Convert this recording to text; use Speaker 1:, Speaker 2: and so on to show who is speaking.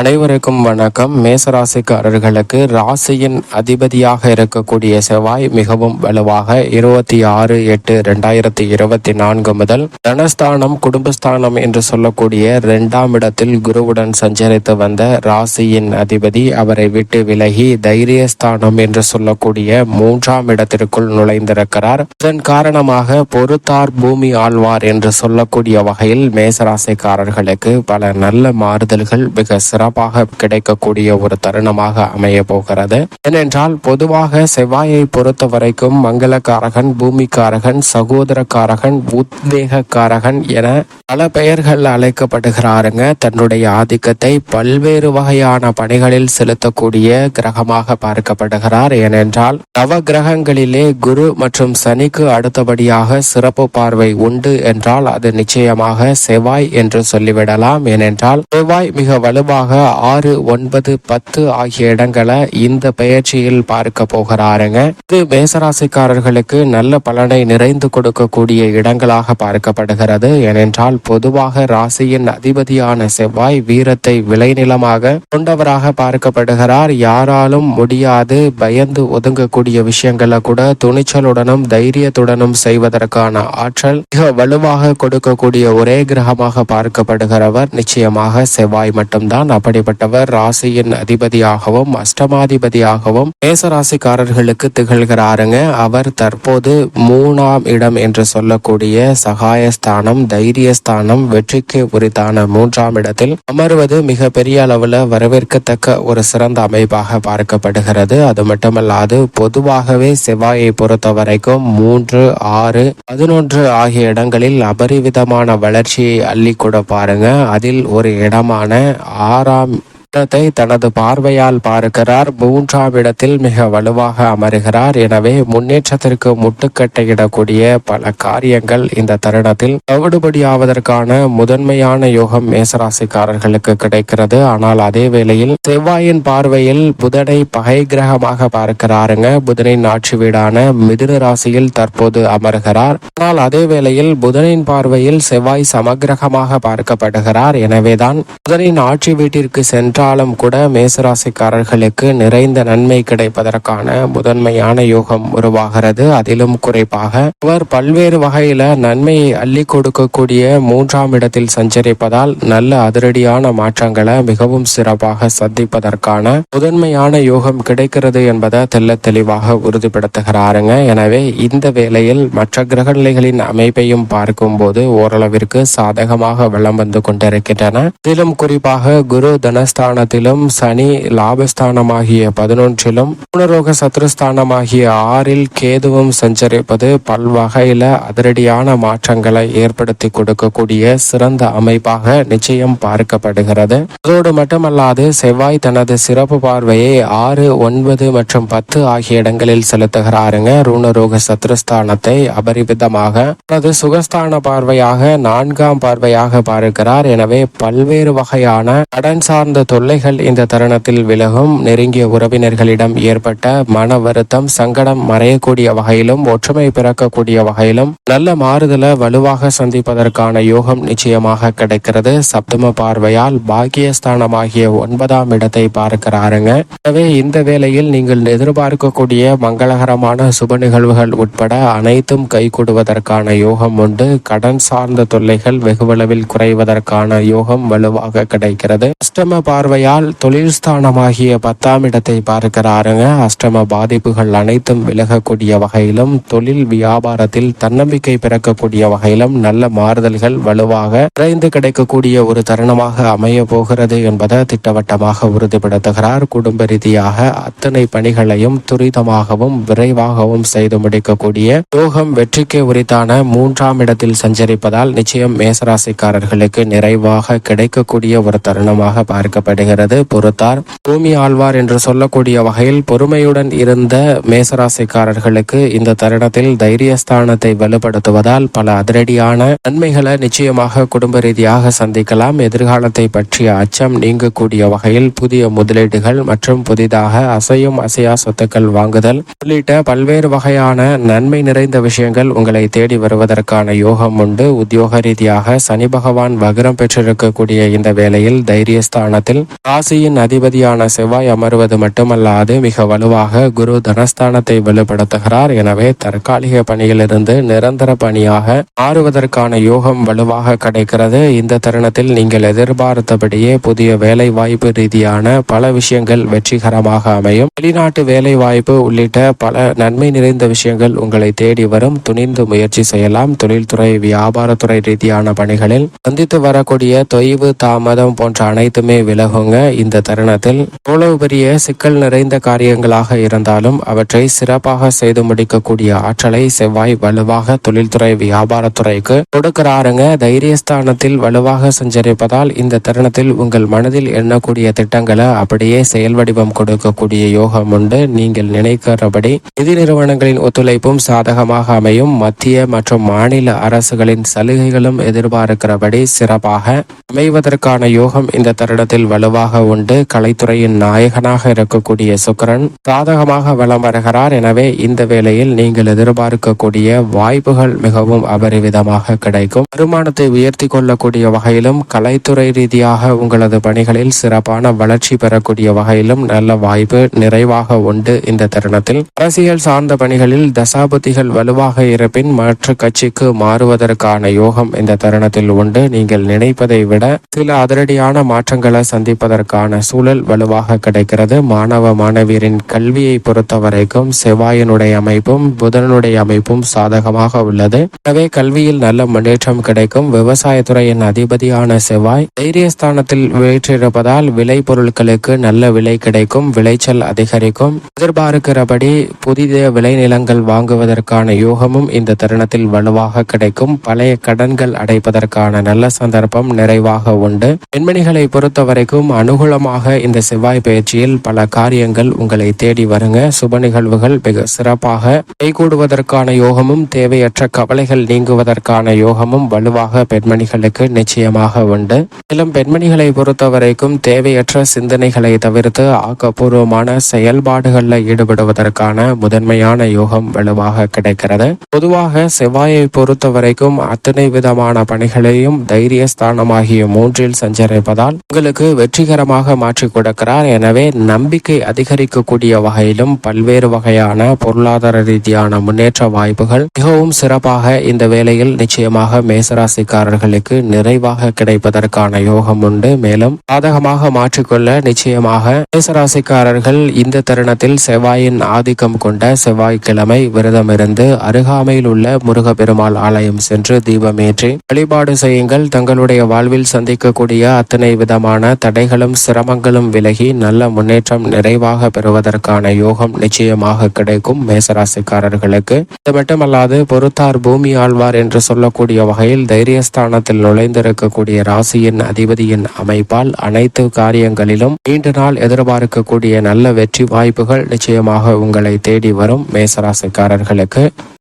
Speaker 1: அனைவருக்கும் வணக்கம். மேசராசிக்காரர்களுக்கு ராசியின் அதிபதியாக இருக்கக்கூடிய செவ்வாய் மிகவும் வலுவாக 26/8/2024 முதல் தனஸ்தானம் குடும்பஸ்தானம் என்று சொல்லக்கூடிய 2ஆம் இடத்தில் குருவுடன் சஞ்சரித்து வந்த ராசியின் அதிபதி அவரை விட்டு விலகி தைரியஸ்தானம் என்று சொல்லக்கூடிய 3ஆம் இடத்திற்குள் நுழைந்திருக்கிறார். இதன் காரணமாக பொறுத்தார் பூமி ஆழ்வார் என்று சொல்லக்கூடிய வகையில் மேசராசிக்காரர்களுக்கு பல நல்ல மாறுதல்கள் மிக சிறப்பாக கிடைக்கக்கூடிய ஒரு தருணமாக அமைய போகிறது. ஏனென்றால் பொதுவாக செவ்வாயை பொறுத்த வரைக்கும் மங்களக்காரகன், பூமிக்காரகன், சகோதரக்காரகன், உத்வேகக்காரகன் என பல பெயர்கள் அழைக்கப்படுகிறாருங்க. தன்னுடைய ஆதிக்கத்தை பல்வேறு வகையான பணிகளில் செலுத்தக்கூடிய கிரகமாக பார்க்கப்படுகிறார். ஏனென்றால் நவ கிரகங்களிலே குரு மற்றும் சனிக்கு அடுத்தபடியாக சிறப்பு பார்வை உண்டு என்றால் அது நிச்சயமாக செவ்வாய் என்று சொல்லிவிடலாம். ஏனென்றால் செவ்வாய் மிக வலுவாக 6, 9, 10 ஆகிய இடங்களை இந்த பெயர்ச்சியில் பார்க்க போகிறாருங்க. இது மேசராசிக்காரர்களுக்கு நல்ல பலனை நிறைந்து கொடுக்கக்கூடிய இடங்களாக பார்க்கப்படுகிறது. ஏனென்றால் பொதுவாக ராசியின் அதிபதியான செவ்வாய் வீரத்தை விளைநிலமாக கொண்டவராக பார்க்கப்படுகிறார். யாராலும் முடியாது பயந்து ஒதுங்கக்கூடிய விஷயங்களை கூட துணிச்சலுடனும் தைரியத்துடனும் செய்வதற்கான ஆற்றல் மிக வலுவாக கொடுக்கக்கூடிய ஒரே கிரகமாக பார்க்கப்படுகிறவர் நிச்சயமாக செவ்வாய் மட்டும்தான். அப்படிப்பட்டவர் ராசியின் அதிபதியாகவும் அஷ்டமாதிபதியாகவும் மேசராசிக்காரர்களுக்கு திகழ்கிறாருங்க. அவர் தற்போது 3ஆம் இடம் என்று சொல்லக்கூடிய சகாயஸ்தானம், தைரியஸ்தானம், வெற்றிக்கு உரித்தான 3ஆம் இடத்தில் அமர்வது மிக பெரிய அளவில் வரவேற்கத்தக்க ஒரு சிறந்த அமைப்பாக பார்க்கப்படுகிறது. அது மட்டுமல்லாது பொதுவாகவே செவ்வாயை பொறுத்த வரைக்கும் 3, 6, 11 ஆகிய இடங்களில் அபரிவிதமான வளர்ச்சியை அள்ளி கொடுப்பாருங்க. அதில் ஒரு இடமான 6ஆம் இடத்தை தனது பார்வையால் பார்க்கிறார். 3ஆம் இடத்தில் மிக வலுவாக அமருகிறார். எனவே முன்னேற்றத்திற்கு முட்டுக்கட்டையிடக்கூடிய பல காரியங்கள் இந்த தருணத்தில் தவிடுபடியாவதற்கான முதன்மையான யோகம் மேசராசிக்காரர்களுக்கு கிடைக்கிறது. ஆனால் அதே வேளையில் செவ்வாயின் பார்வையில் புதனை பகை கிரகமாக பார்க்கிறாருங்க. புதனின் ஆட்சி வீடான மிதுன ராசியில் தற்போது அமர்கிறார். ஆனால் அதே வேளையில் புதனின் பார்வையில் செவ்வாய் சமகிரகமாக பார்க்கப்படுகிறார். எனவேதான் புதனின் ஆட்சி வீட்டிற்கு சென்ற கூட மேசராசிக்காரர்களுக்கு நிறைந்த நன்மை கிடைப்பதற்கான முதன்மையான யோகம் உருவாகிறது. அதிலும் குறிப்பாக அவர் பல்வேறு வகையில நன்மையை அள்ளி கொடுக்கக்கூடிய 3ஆம் இடத்தில் சஞ்சரிப்பதால் நல்ல அதிரடியான மாற்றங்களை மிகவும் சிறப்பாக சந்திப்பதற்கான முதன்மையான யோகம் கிடைக்கிறது என்பதை தெல்ல தெளிவாக உறுதிப்படுத்துகிறாருங்க. எனவே இந்த வேளையில் மற்ற கிரகநிலைகளின் அமைப்பையும் பார்க்கும் போது ஓரளவிற்கு சாதகமாக வலம் வந்து கொண்டிருக்கின்றன. இதிலும் குறிப்பாக குரு தனஸ்தான சனி லாபஸ்தானமாகிய 11, பூனரோக சத்ருஸ்தானமாகிய 6 கேதுவும் சஞ்சரிப்பது பல்வகையில அதிரடியான மாற்றங்களை ஏற்படுத்தி கொடுக்கக்கூடிய சிறந்த அமைப்பாக நிச்சயம் பார்க்கப்படுகிறது. அதோடு மட்டுமல்லாது செவ்வாய் தனது சிறப்பு பார்வையை 6, 9 மற்றும் 10 ஆகிய இடங்களில் செலுத்துகிறாருங்க. ரூணரோக சத்ருஸ்தானத்தை அபரிவிதமாக தனது சுகஸ்தான பார்வையாக 4ஆம் பார்வையாக பார்க்கிறார். எனவே பல்வேறு வகையான கடன் சார்ந்த தொல்லைகள் இந்த தருணத்தில் விலகும். நெருங்கிய உறவினர்களிடம் ஏற்பட்ட மன வருத்தம், சங்கடம் மறையக்கூடிய வகையிலும் ஒற்றுமை பிறக்கக்கூடிய வகையிலும் நல்ல மாறுதலை வலுவாக சந்திப்பதற்கான யோகம் நிச்சயமாக கிடைக்கிறது. சப்தம பார்வையால் பாக்கியஸ்தானமாகிய 9ஆம் இடத்தை பார்க்கிறாருங்க. எனவே இந்த வேளையில் நீங்கள் எதிர்பார்க்கக்கூடிய மங்களகரமான சுப நிகழ்வுகள் உட்பட அனைத்தும் கைகூடுவதற்கான யோகம் உண்டு. கடன் சார்ந்த தொல்லைகள் வெகுவளவில் குறைவதற்கான யோகம் வலுவாக கிடைக்கிறது. அஷ்டம பார்வையால் தொழில் ஸ்தானமாகிய 10ஆம் இடத்தை பார்க்கிறாருங்க. அஷ்டம பாதிப்புகள் அனைத்தும் விலகக்கூடிய வகையிலும் தொழில் வியாபாரத்தில் தன்னம்பிக்கை பிறக்கக்கூடிய வகையிலும் நல்ல மாறுதல்கள் வலுவாக நிறைந்து கிடைக்கக்கூடிய ஒரு தருணமாக அமைய போகிறது என்பதை திட்டவட்டமாக உறுதிப்படுத்துகிறார். குடும்ப ரீதியாக அத்தனை பணிகளையும் துரிதமாகவும் விரைவாகவும் செய்து முடிக்கக்கூடிய யோகம் வெற்றிக்கு உரித்தான 3ஆம் இடத்தில் சஞ்சரிப்பதால் நிச்சயம் மேசராசிக்காரர்களுக்கு நிறைவாக கிடைக்கக்கூடிய ஒரு தருணமாக பார்க்கப்படுகிறது. பொறுத்தார் பூமி ஆழ்வார் என்று சொல்லக்கூடிய வகையில் பொறுமையுடன் இருந்த மேசராசிக்காரர்களுக்கு இந்த தருணத்தில் தைரியஸ்தானத்தை வலுப்படுத்துவதால் பல அதிரடியான நன்மைகளை நிச்சயமாக குடும்ப ரீதியாக சந்திக்கலாம். எதிர்காலத்தை பற்றிய அச்சம் நீங்கக்கூடிய வகையில் புதிய முதலீடுகள் மற்றும் புதிதாக அசையும் அசையா சொத்துக்கள் வாங்குதல் உள்ளிட்ட பல்வேறு வகையான நன்மை நிறைந்த விஷயங்கள் உங்களை தேடி வருவதற்கான யோகம் உண்டு. உத்தியோக ரீதியாக சனி பகவான் வக்ரம் பெற்றிருக்கக்கூடிய இந்த வேளையில் தைரியஸ்தானத்தில் ராசியின் அதிபதியான செவ்வாய் அமர்வது மட்டுமல்லாது மிக வலுவாக குரு தனஸ்தானத்தை வலுப்படுத்துகிறார். எனவே தற்காலிக பணியிலிருந்து நிரந்தர பணியாக மாறுவதற்கான யோகம் வலுவாக கிடைக்கிறது. இந்த தருணத்தில் நீங்கள் எதிர்பார்த்தபடியே புதிய வேலை வாய்ப்பு ரீதியான பல விஷயங்கள் வெற்றிகரமாக அமையும். வெளிநாட்டு வேலை வாய்ப்பு உள்ளிட்ட பல நன்மை நிறைந்த விஷயங்கள் உங்களை தேடி வரும். துணிந்து முயற்சி செய்யலாம். தொழில்துறை வியாபாரத்துறை ரீதியான பணிகளில் சந்தித்து வரக்கூடிய தொய்வு தாமதம் போன்ற அனைத்துமே விலகுங்க. இந்த தருணத்தில் எவ்வளவு பெரிய சிக்கல் நிறைந்த காரியங்களாக இருந்தாலும் அவற்றை சிறப்பாக செய்து முடிக்கக்கூடிய ஆற்றலை செவ்வாய் வலுவாக தொழில்துறை வியாபாரத்துறைக்கு கொடுக்கிறாருங்க. தைரியஸ்தானத்தில் வலுவாக சஞ்சரிப்பதால் இந்த தருணத்தில் உங்கள் மனதில் எண்ணக்கூடிய திட்டங்களை அப்படியே செயல் வடிவம் கொடுக்கக்கூடிய யோகம் உண்டு. நீங்கள் நினைக்கிறபடி நிதி நிறுவனங்களின் ஒத்துழைப்பும் சாதகமாக அமையும். மத்திய மற்றும் மாநில அரசுகளின் சலுகைகளும் எதிர்பார்க்கிறபடி சிறப்பாக அமைவதற்கான யோகம் இந்த தருணத்தில் வலுவாக உண்டு. கலைத்துறையின் நாயகனாக இருக்கக்கூடிய சுக்கிரன் சாதகமாக வலம் வருகிறார். எனவே இந்த வேளையில் நீங்கள் எதிர்பார்க்கக்கூடிய வாய்ப்புகள் மிகவும் அபரிவிதமாக கிடைக்கும். வருமானத்தை உயர்த்தி கொள்ளக்கூடிய வகையிலும் கலைத்துறை ரீதியாக உங்களது பணிகளில் சிறப்பான வளர்ச்சி பெறக்கூடிய வகையிலும் நல்ல வாய்ப்பு நிறைவாக உண்டு. இந்த தருணத்தில் அரசியல் சார்ந்த பணிகளில் தசாபதிகள் வலுவாக இருப்பின் மற்ற கட்சிக்கு மாறுவதற்கான யோகம் இந்த தருணத்தில் உண்டு. நீங்கள் நினைப்பதை விட சில அதிரடியான மாற்றங்களை சந்திப்பதற்கான சூழல் வலுவாக கிடைக்கிறது. மாணவ மாணவியரின் கல்வியை பொறுத்தவரைக்கும் செவ்வாயினுடைய அமைப்பும் புதனுடைய அமைப்பும் சாதகமாக உள்ளது. எனவே கல்வியில் நல்ல முன்னேற்றம் கிடைக்கும். விவசாயத்துறையின் அதிபதியான செவ்வாய் தைரியஸ்தானத்தில் வீற்றிருப்பதால் விளை பொருட்களுக்கு நல்ல விலை கிடைக்கும். விளைச்சல் அதிகரிக்கும். எதிர்பார்க்கிறபடி புதிய விளைநிலங்கள் வாங்குவதற்கான யோகமும் இந்த தருணத்தில் வலுவாக கிடைக்கும். பழைய கடன்கள் அடைப்பதற்கான நல்ல சந்தர்ப்பம் நிறைவாக உண்டு. பெண்மணிகளை பொறுத்தவரைக்கும் அனுகூலமாக இந்த செவ்வாய் பயிற்சியில் பல காரியங்கள் உங்களை தேடி வருங்க. சுப நிகழ்வுகள் மிக சிறப்பாக கைகூடுவதற்கான யோகமும் தேவையற்ற கவலைகள் நீங்குவதற்கான யோகமும் வலுவாக பெண்மணிகளுக்கு நிச்சயமாக உண்டு. மேலும் பெண்மணிகளை பொறுத்தவரைக்கும் தேவையற்ற சிந்தனைகளை தவிர்த்து ஆக்கப்பூர்வமான செயல்பாடுகளில் ஈடுபடுவதற்கான முதன்மையான யோகம் வலுவாக கிடைக்கிறது. பொதுவாக செவ்வாயை பொறுத்தவரைக்கும் அத்தனை விதமான பணிகளையும் தைரியஸ்தானமாகிய 3 சஞ்சரிப்பதால் உங்களுக்கு வெற்றிகரமாக மாற்றி கொடுக்கிறார். எனவே நம்பிக்கை அதிகரிக்கக்கூடிய வகையிலும் பல்வேறு வகையான பொருளாதார ரீதியான முன்னேற்ற வாய்ப்புகள் மிகவும் சிறப்பாக இந்த வேளையில் நிச்சயமாக மேசராசிக்காரர்களுக்கு நிறைவாக கிடைப்பதற்கான யோகம் உண்டு. மேலும் சாதகமாக மாற்றிக்கொள்ள நிச்சயமாக மேசராசிக்காரர்கள் இந்த தருணத்தில் செவ்வாயின் ஆதிக்கம் கொண்ட செவ்வாய்க்கிழமை விரதமிருந்து அருகாமையில் உள்ள முருகப்பெருமாள் ஆலயம் சென்று தீபமேற்றி வழிபாடு செய்யுங்கள். தங்களுடைய வாழ்வில் சந்திக்கக்கூடிய அத்தனை விதமான தடைகளும் சிரமங்களும் விலகி நல்ல முன்னேற்றம் நிறைவாக பெறுவதற்கான யோகம் நிச்சயமாக கிடைக்கும் மேசராசிக்காரர்களுக்கு. இது மட்டுமல்லாது பொறுத்தார் பூமி ஆழ்வார் என்று சொல்லக்கூடிய வகையில் தைரியஸ்தானத்தில் நுழைந்திருக்கக்கூடிய ராசியின் அதிபதியின் அமைப்பால் அனைத்து காரியங்களிலும் நீண்ட நாள் எதிர்பார்க்கக்கூடிய நல்ல வெற்றி வாய்ப்புகள் நிச்சயமாக உங்களை தேடி வரும் மேசராசிக்காரர்களுக்கு.